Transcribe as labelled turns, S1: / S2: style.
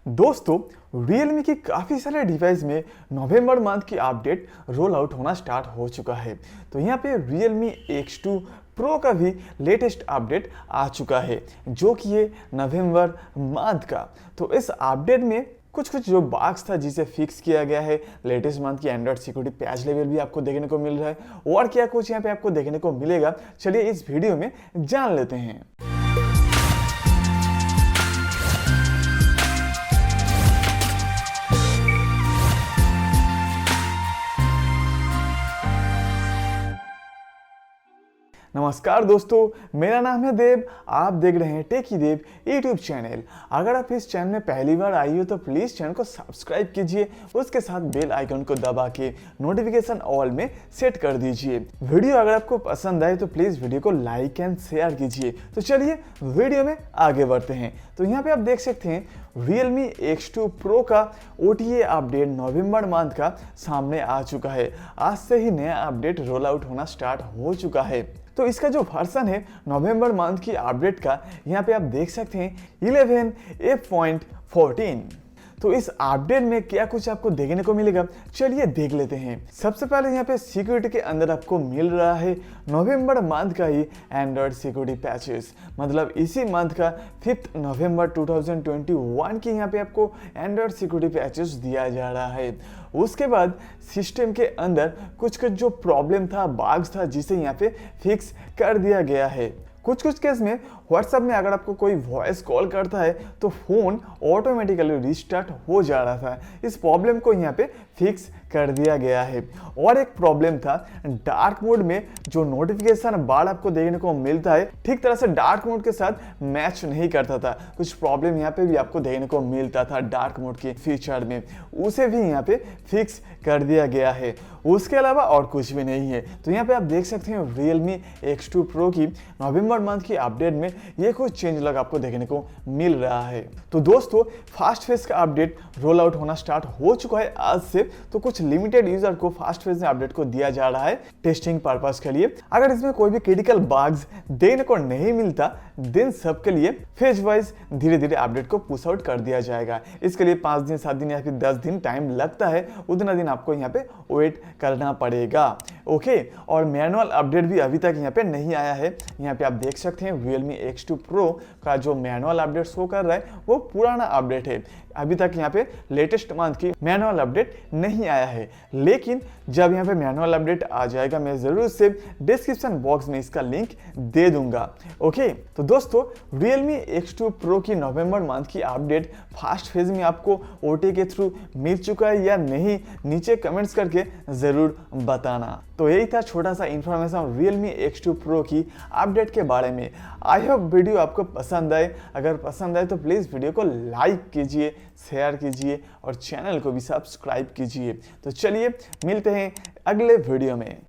S1: दोस्तों, Realme की काफ़ी सारे डिवाइस में नवंबर मंथ की अपडेट रोल आउट होना स्टार्ट हो चुका है। तो यहाँ पे Realme X2 Pro का भी लेटेस्ट अपडेट आ चुका है जो कि है नवंबर मंथ का। तो इस अपडेट में कुछ जो बग्स था जिसे फिक्स किया गया है, लेटेस्ट मंथ की एंड्रॉइड सिक्योरिटी पैच लेवल भी आपको देखने को मिल रहा है और क्या कुछ यहाँ पे आपको देखने को मिलेगा, चलिए इस वीडियो में जान लेते हैं। नमस्कार दोस्तों, मेरा नाम है देव। आप देख रहे हैं टेकी देव यूट्यूब चैनल। अगर आप इस चैनल में पहली बार आई हो तो प्लीज़ चैनल को सब्सक्राइब कीजिए, उसके साथ बेल आइकन को दबा के नोटिफिकेशन ऑल में सेट कर दीजिए। वीडियो अगर आपको पसंद आए तो प्लीज़ वीडियो को लाइक एंड शेयर कीजिए। तो चलिए वीडियो में आगे बढ़ते हैं। तो यहाँ पे आप देख सकते हैं Realme X2 Pro का OTA अपडेट नवंबर मंथ का सामने आ चुका है। आज से ही नया अपडेट रोल आउट होना स्टार्ट हो चुका है। तो इसका जो वर्जन है नवंबर मंथ की अपडेट का, यहाँ पे आप देख सकते हैं 11.F.14। तो इस अपडेट में क्या कुछ आपको देखने को मिलेगा, चलिए देख लेते हैं। सबसे पहले यहाँ पे सिक्योरिटी के अंदर आपको मिल रहा है नवंबर मंथ का ही एंड्रॉइड सिक्योरिटी पैचेस, मतलब इसी मंथ का 5 नवंबर 2021 की यहाँ पे आपको एंड्रॉइड सिक्योरिटी पैचेस दिया जा रहा है। उसके बाद सिस्टम के अंदर कुछ जो प्रॉब्लम था, बग्स था, जिसे यहाँ पे फिक्स कर दिया गया है। कुछ केस में व्हाट्सएप में अगर आपको कोई वॉइस कॉल करता है तो फ़ोन ऑटोमेटिकली रिस्टार्ट हो जा रहा था। इस प्रॉब्लम को यहाँ पे फिक्स कर दिया गया है। और एक प्रॉब्लम था डार्क मोड में जो नोटिफिकेशन बार आपको देखने को मिलता है, ठीक तरह से डार्क मोड के साथ मैच नहीं करता था। कुछ प्रॉब्लम यहाँ पे भी आपको देखने को मिलता था डार्क मोड के फीचर में, उसे भी यहाँ पे फिक्स कर दिया गया है। उसके अलावा और कुछ भी नहीं है। तो यहाँ पे आप देख सकते हैं Realme X2 Pro की नवंबर मंथ की अपडेट में ये कुछ चेंज लग आपको देखने को मिल रहा है। तो दोस्तों, फास्ट फेज का अपडेट रोल आउट होना स्टार्ट हो चुका है आज से। तो कुछ लिमिटेड यूजर को फास्ट फेज में अपडेट को दिया जा रहा है टेस्टिंग पर्पस के लिए। अगर इसमें कोई भी क्रिटिकल बग्स देखने को नहीं मिलता देन सबके लिए फेज वाइज धीरे धीरे अपडेट को पुश आउट कर दिया जाएगा। इसके लिए 5 दिन 7 दिन या फिर 10 दिन टाइम लगता है, उतना दिन आपको यहाँ पे वेट करना पड़ेगा। ओके, और मैनुअल अपडेट भी अभी तक यहाँ पे नहीं आया है। यहाँ पे आप देख सकते हैं Realme X2 Pro का जो मैनुअल अपडेट शो कर रहा है वो पुराना अपडेट है। अभी तक यहाँ पे लेटेस्ट मंथ की मैनुअल अपडेट नहीं आया है, लेकिन जब यहाँ पे मैनुअल अपडेट आ जाएगा मैं जरूर से डिस्क्रिप्शन बॉक्स में इसका लिंक दे दूंगा। ओके, तो दोस्तों, Realme X2 Pro की नवंबर मंथ की अपडेट फास्ट फेज में आपको OTA के थ्रू मिल चुका है या नहीं, नीचे कमेंट्स करके जरूर बताना। तो यही था छोटा सा इंफॉर्मेशन Realme X2 Pro की अपडेट के बारे में। आई होप वीडियो आपको पसंद आए। अगर पसंद आए तो प्लीज़ वीडियो को लाइक कीजिए, शेयर कीजिए और चैनल को भी सब्सक्राइब कीजिए। तो चलिए मिलते हैं अगले वीडियो में।